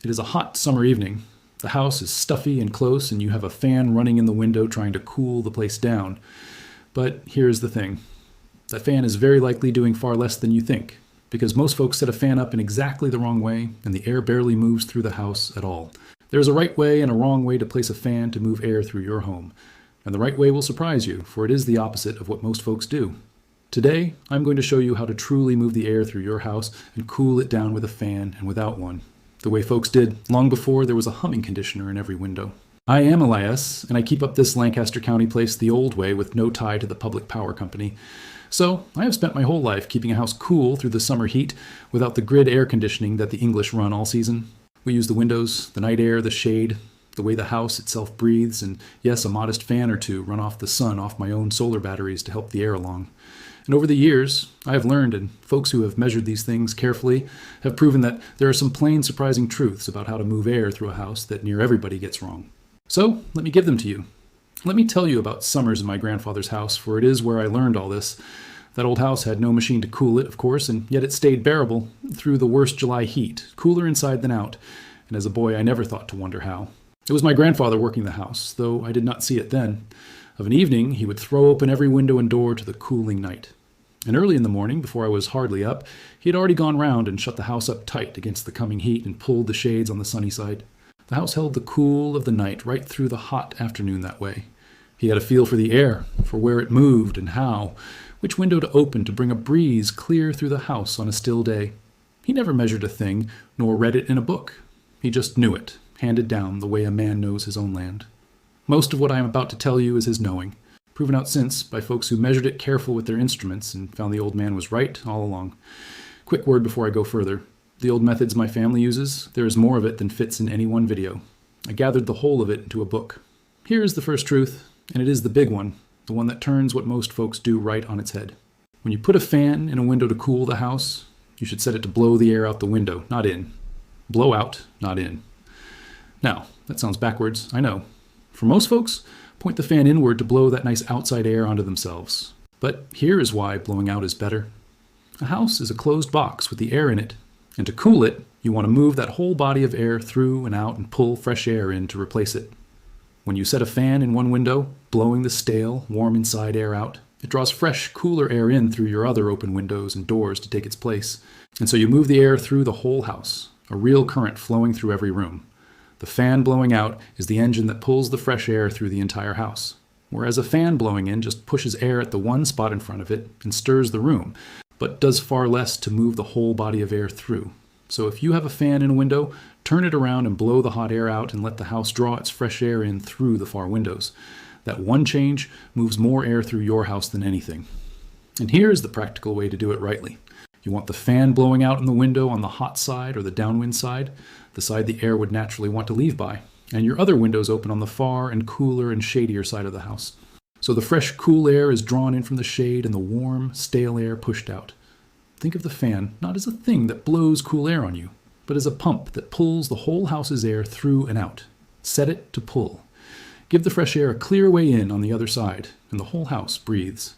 It is a hot summer evening. The house is stuffy and close, and you have a fan running in the window trying to cool the place down. But here's the thing. That fan is very likely doing far less than you think, because most folks set a fan up in exactly the wrong way, and the air barely moves through the house at all. There is a right way and a wrong way to place a fan to move air through your home. And the right way will surprise you, for it is the opposite of what most folks do. Today, I'm going to show you how to truly move the air through your house and cool it down with a fan and without one, the way folks did long before there was a humming conditioner in every window. I am Elias, and I keep up this Lancaster County place the old way with no tie to the public power company. So I have spent my whole life keeping a house cool through the summer heat without the grid air conditioning that the English run all season. We use the windows, the night air, the shade, the way the house itself breathes, and yes, a modest fan or two run off the sun off my own solar batteries to help the air along. And over the years, I have learned, and folks who have measured these things carefully have proven that there are some plain surprising truths about how to move air through a house that near everybody gets wrong. So, let me give them to you. Let me tell you about summers in my grandfather's house, for it is where I learned all this. That old house had no machine to cool it, of course, and yet it stayed bearable through the worst July heat, cooler inside than out, and as a boy I never thought to wonder how. It was my grandfather working the house, though I did not see it then. Of an evening, he would throw open every window and door to the cooling night. And early in the morning, before I was hardly up, he had already gone round and shut the house up tight against the coming heat and pulled the shades on the sunny side. The house held the cool of the night right through the hot afternoon that way. He had a feel for the air, for where it moved and how, which window to open to bring a breeze clear through the house on a still day. He never measured a thing, nor read it in a book. He just knew it, handed down the way a man knows his own land. Most of what I am about to tell you is his knowing, proven out since by folks who measured it careful with their instruments and found the old man was right all along. Quick word before I go further. The old methods my family uses, there is more of it than fits in any one video. I gathered the whole of it into a book. Here is the first truth, and it is the big one, the one that turns what most folks do right on its head. When you put a fan in a window to cool the house, you should set it to blow the air out the window, not in. Blow out, not in. Now, that sounds backwards, I know. For most folks, point the fan inward to blow that nice outside air onto themselves. But here is why blowing out is better. A house is a closed box with the air in it, and to cool it, you want to move that whole body of air through and out and pull fresh air in to replace it. When you set a fan in one window, blowing the stale, warm inside air out, it draws fresh, cooler air in through your other open windows and doors to take its place. And so you move the air through the whole house, a real current flowing through every room. The fan blowing out is the engine that pulls the fresh air through the entire house, whereas a fan blowing in just pushes air at the one spot in front of it and stirs the room, but does far less to move the whole body of air through. So if you have a fan in a window, turn it around and blow the hot air out and let the house draw its fresh air in through the far windows. That one change moves more air through your house than anything. And here is the practical way to do it rightly. You want the fan blowing out in the window on the hot side or the downwind side, the side the air would naturally want to leave by, and your other windows open on the far and cooler and shadier side of the house. So the fresh, cool air is drawn in from the shade and the warm, stale air pushed out. Think of the fan not as a thing that blows cool air on you, but as a pump that pulls the whole house's air through and out. Set it to pull. Give the fresh air a clear way in on the other side, and the whole house breathes.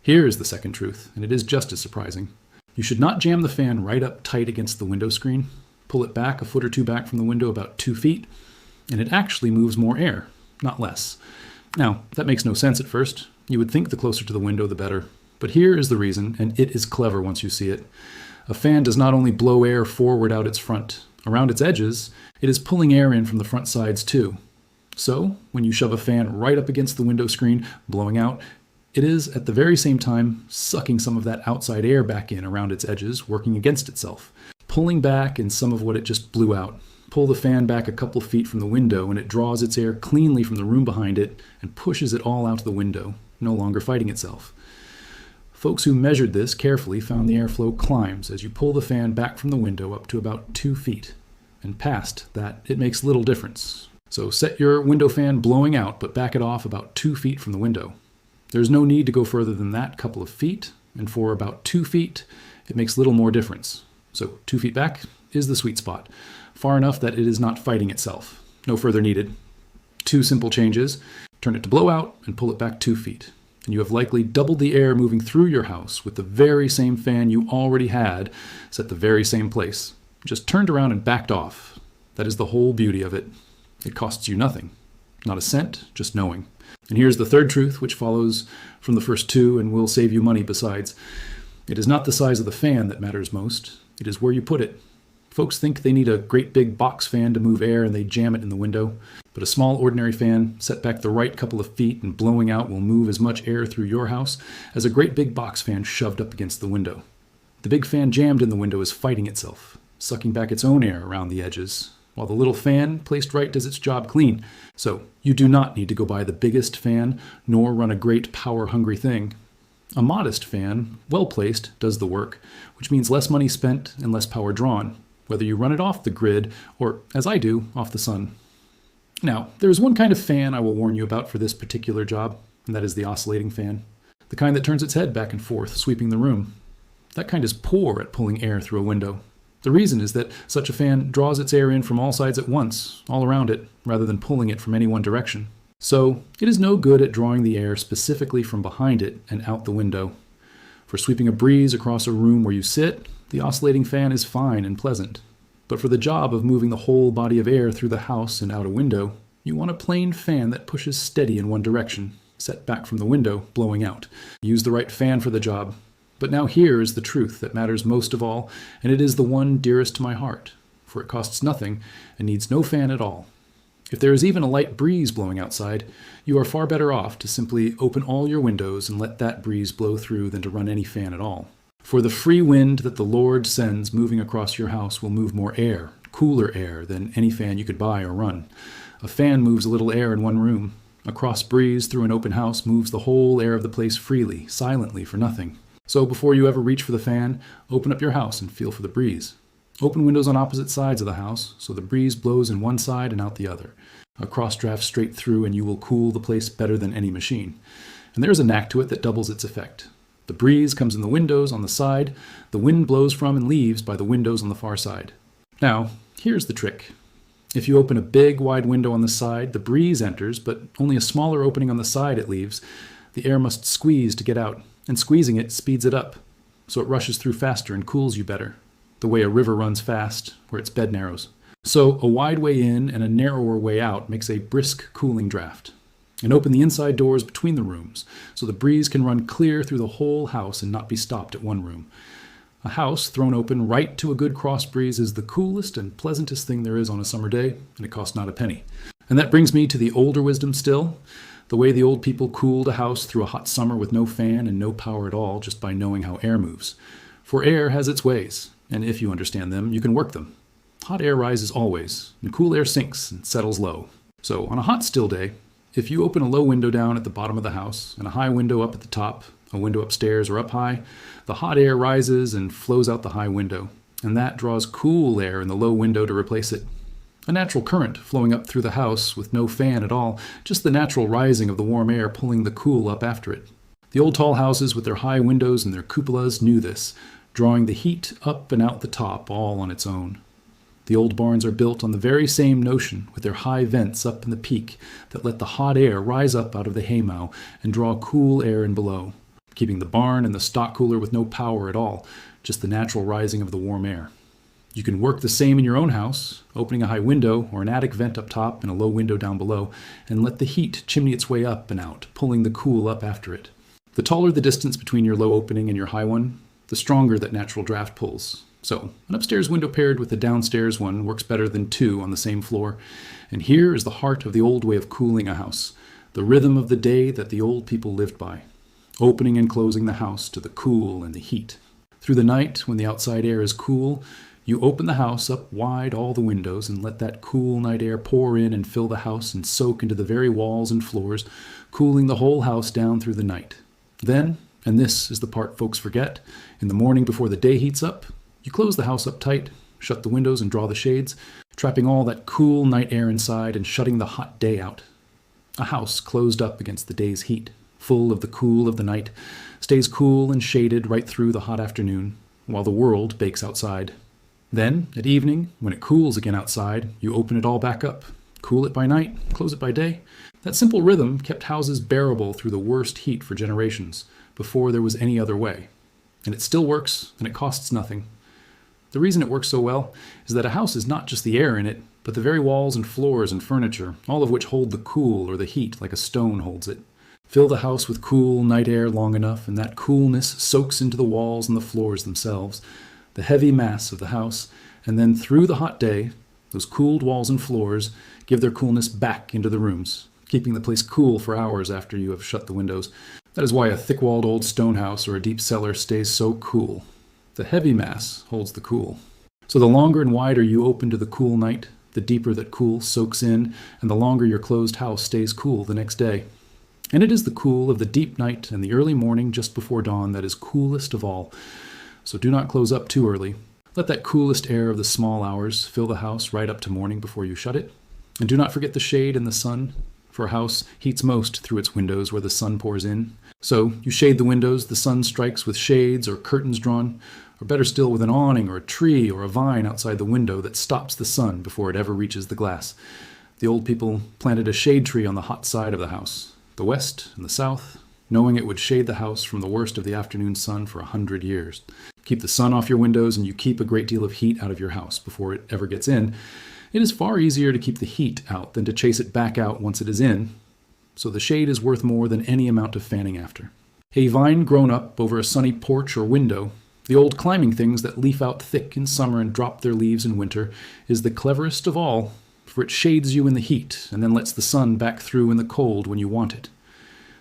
Here is the second truth, and it is just as surprising. You should not jam the fan right up tight against the window screen. Pull it back a foot or two back from the window about 2 feet, and it actually moves more air, not less. Now, that makes no sense at first. You would think the closer to the window, the better. But here is the reason, and it is clever once you see it. A fan does not only blow air forward out its front. Around its edges, it is pulling air in from the front sides too. So, when you shove a fan right up against the window screen, blowing out, it is, at the very same time, sucking some of that outside air back in around its edges, working against itself, pulling back in some of what it just blew out. Pull the fan back a couple feet from the window, and it draws its air cleanly from the room behind it and pushes it all out the window, no longer fighting itself. Folks who measured this carefully found the airflow climbs as you pull the fan back from the window up to about 2 feet, and past that, it makes little difference. So set your window fan blowing out, but back it off about 2 feet from the window. There's no need to go further than that couple of feet, and for about 2 feet, it makes little more difference. So 2 feet back is the sweet spot, far enough that it is not fighting itself. No further needed. 2 simple changes. Turn it to blow out and pull it back 2 feet. And you have likely doubled the air moving through your house with the very same fan you already had set the very same place. Just turned around and backed off. That is the whole beauty of it. It costs you nothing. Not a cent, just knowing. And here's the third truth, which follows from the first two and will save you money besides. It is not the size of the fan that matters most. It is where you put it. Folks think they need a great big box fan to move air and they jam it in the window. But a small ordinary fan, set back the right couple of feet and blowing out, will move as much air through your house as a great big box fan shoved up against the window. The big fan jammed in the window is fighting itself, sucking back its own air around the edges, while the little fan, placed right, does its job clean. So you do not need to go buy the biggest fan, nor run a great power-hungry thing. A modest fan, well placed, does the work, which means less money spent and less power drawn, whether you run it off the grid or, as I do, off the sun. Now, there is one kind of fan I will warn you about for this particular job, and that is the oscillating fan. The kind that turns its head back and forth, sweeping the room. That kind is poor at pulling air through a window. The reason is that such a fan draws its air in from all sides at once, all around it, rather than pulling it from any one direction. So, it is no good at drawing the air specifically from behind it and out the window. For sweeping a breeze across a room where you sit, the oscillating fan is fine and pleasant. But for the job of moving the whole body of air through the house and out a window, you want a plain fan that pushes steady in one direction, set back from the window, blowing out. Use the right fan for the job. But now here is the truth that matters most of all, and it is the one dearest to my heart, for it costs nothing and needs no fan at all. If there is even a light breeze blowing outside, you are far better off to simply open all your windows and let that breeze blow through than to run any fan at all. For the free wind that the Lord sends moving across your house will move more air, cooler air, than any fan you could buy or run. A fan moves a little air in one room. A cross breeze through an open house moves the whole air of the place freely, silently, for nothing. So before you ever reach for the fan, open up your house and feel for the breeze. Open windows on opposite sides of the house, so the breeze blows in one side and out the other. A cross draft straight through and you will cool the place better than any machine. And there is a knack to it that doubles its effect. The breeze comes in the windows on the side, the wind blows from and leaves by the windows on the far side. Now, here's the trick. If you open a big, wide window on the side, the breeze enters, but only a smaller opening on the side it leaves. The air must squeeze to get out, and squeezing it speeds it up, so it rushes through faster and cools you better, the way a river runs fast, where its bed narrows. So a wide way in and a narrower way out makes a brisk cooling draft. And open the inside doors between the rooms, so the breeze can run clear through the whole house and not be stopped at one room. A house thrown open right to a good cross breeze is the coolest and pleasantest thing there is on a summer day, and it costs not a penny. And that brings me to the older wisdom still, the way the old people cooled a house through a hot summer with no fan and no power at all, just by knowing how air moves. For air has its ways, and if you understand them, you can work them. Hot air rises always, and cool air sinks and settles low. So on a hot still day, if you open a low window down at the bottom of the house and a high window up at the top, a window upstairs or up high, the hot air rises and flows out the high window, and that draws cool air in the low window to replace it. A natural current flowing up through the house with no fan at all, just the natural rising of the warm air pulling the cool up after it. The old tall houses with their high windows and their cupolas knew this, drawing the heat up and out the top all on its own. The old barns are built on the very same notion, with their high vents up in the peak that let the hot air rise up out of the haymow and draw cool air in below, keeping the barn and the stock cooler with no power at all, just the natural rising of the warm air. You can work the same in your own house, opening a high window or an attic vent up top and a low window down below, and let the heat chimney its way up and out, pulling the cool up after it. The taller the distance between your low opening and your high one, the stronger that natural draft pulls. So, an upstairs window paired with a downstairs one works better than two on the same floor. And here is the heart of the old way of cooling a house, the rhythm of the day that the old people lived by, opening and closing the house to the cool and the heat. Through the night, when the outside air is cool, you open the house up wide all the windows and let that cool night air pour in and fill the house and soak into the very walls and floors, cooling the whole house down through the night. Then, and this is the part folks forget, in the morning before the day heats up, you close the house up tight, shut the windows and draw the shades, trapping all that cool night air inside and shutting the hot day out. A house closed up against the day's heat, full of the cool of the night, stays cool and shaded right through the hot afternoon, while the world bakes outside. Then, at evening, when it cools again outside, you open it all back up, cool it by night, close it by day. That simple rhythm kept houses bearable through the worst heat for generations, before there was any other way. And it still works, and it costs nothing. The reason it works so well is that a house is not just the air in it, but the very walls and floors and furniture, all of which hold the cool or the heat like a stone holds it. Fill the house with cool night air long enough, and that coolness soaks into the walls and the floors themselves, the heavy mass of the house, and then through the hot day, those cooled walls and floors give their coolness back into the rooms, keeping the place cool for hours after you have shut the windows. That is why a thick-walled old stone house or a deep cellar stays so cool. The heavy mass holds the cool. So the longer and wider you open to the cool night, the deeper that cool soaks in, and the longer your closed house stays cool the next day. And it is the cool of the deep night and the early morning just before dawn that is coolest of all. So do not close up too early. Let that coolest air of the small hours fill the house right up to morning before you shut it. And do not forget the shade and the sun, for a house heats most through its windows where the sun pours in. So you shade the windows, the sun strikes with shades or curtains drawn, or better still with an awning or a tree or a vine outside the window that stops the sun before it ever reaches the glass. The old people planted a shade tree on the hot side of the house, the west and the south, knowing it would shade the house from the worst of the afternoon sun for 100 years. Keep the sun off your windows and you keep a great deal of heat out of your house before it ever gets in. It is far easier to keep the heat out than to chase it back out once it is in, so the shade is worth more than any amount of fanning after. A vine grown up over a sunny porch or window, the old climbing things that leaf out thick in summer and drop their leaves in winter, is the cleverest of all, for it shades you in the heat and then lets the sun back through in the cold when you want it.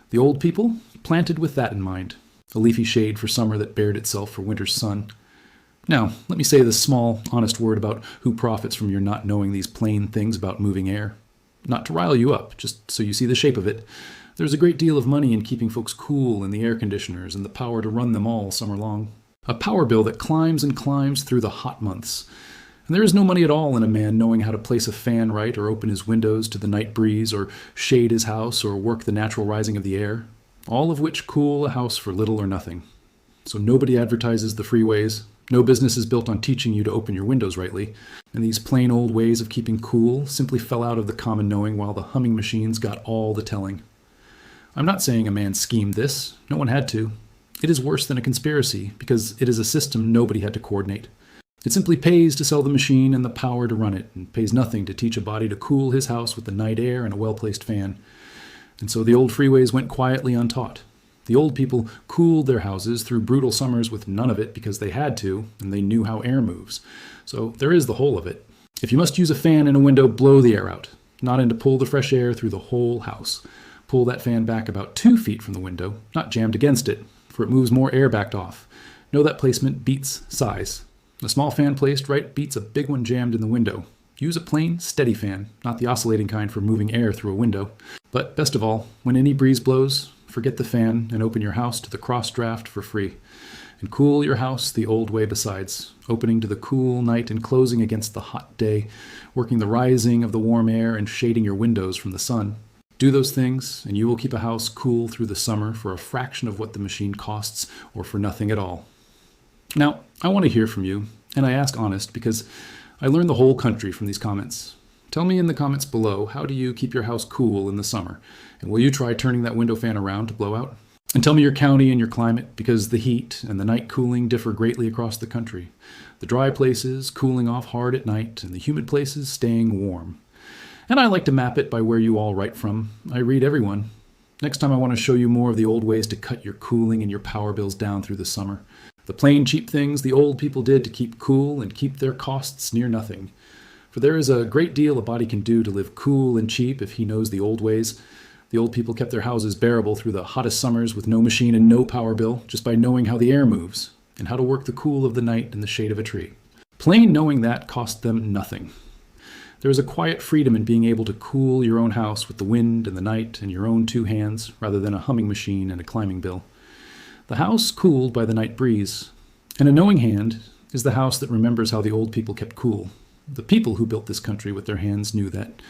The old people planted with that in mind, a leafy shade for summer that bared itself for winter's sun. Now, let me say this small, honest word about who profits from your not knowing these plain things about moving air. Not to rile you up, just so you see the shape of it. There's a great deal of money in keeping folks cool in the air conditioners and the power to run them all summer long. A power bill that climbs and climbs through the hot months. And there is no money at all in a man knowing how to place a fan right or open his windows to the night breeze or shade his house or work the natural rising of the air, all of which cool a house for little or nothing. So nobody advertises the free ways. No business is built on teaching you to open your windows rightly, and these plain old ways of keeping cool simply fell out of the common knowing while the humming machines got all the telling. I'm not saying a man schemed this. No one had to. It is worse than a conspiracy, because it is a system nobody had to coordinate. It simply pays to sell the machine and the power to run it, and pays nothing to teach a body to cool his house with the night air and a well-placed fan. And so the old freeways went quietly untaught. The old people cooled their houses through brutal summers with none of it because they had to, and they knew how air moves. So there is the whole of it. If you must use a fan in a window, blow the air out, not in to pull the fresh air through the whole house. Pull that fan back about 2 feet from the window, not jammed against it, for it moves more air backed off. Know that placement beats size. A small fan placed right beats a big one jammed in the window. Use a plain, steady fan, not the oscillating kind for moving air through a window. But best of all, when any breeze blows, forget the fan and open your house to the cross draft for free. And cool your house the old way besides, opening to the cool night and closing against the hot day, working the rising of the warm air and shading your windows from the sun. Do those things, and you will keep a house cool through the summer for a fraction of what the machine costs, or for nothing at all. Now, I want to hear from you, and I ask honest because I learned the whole country from these comments. Tell me in the comments below, how do you keep your house cool in the summer? And will you try turning that window fan around to blow out? And tell me your county and your climate, because the heat and the night cooling differ greatly across the country. The dry places cooling off hard at night, and the humid places staying warm. And I like to map it by where you all write from. I read everyone. Next time I want to show you more of the old ways to cut your cooling and your power bills down through the summer. The plain cheap things the old people did to keep cool and keep their costs near nothing. For there is a great deal a body can do to live cool and cheap if he knows the old ways. The old people kept their houses bearable through the hottest summers with no machine and no power bill, just by knowing how the air moves, and how to work the cool of the night in the shade of a tree. Plain knowing that cost them nothing. There is a quiet freedom in being able to cool your own house with the wind and the night and your own 2 hands, rather than a humming machine and a climbing bill. The house cooled by the night breeze, and a knowing hand is the house that remembers how the old people kept cool. The people who built this country with their hands knew that.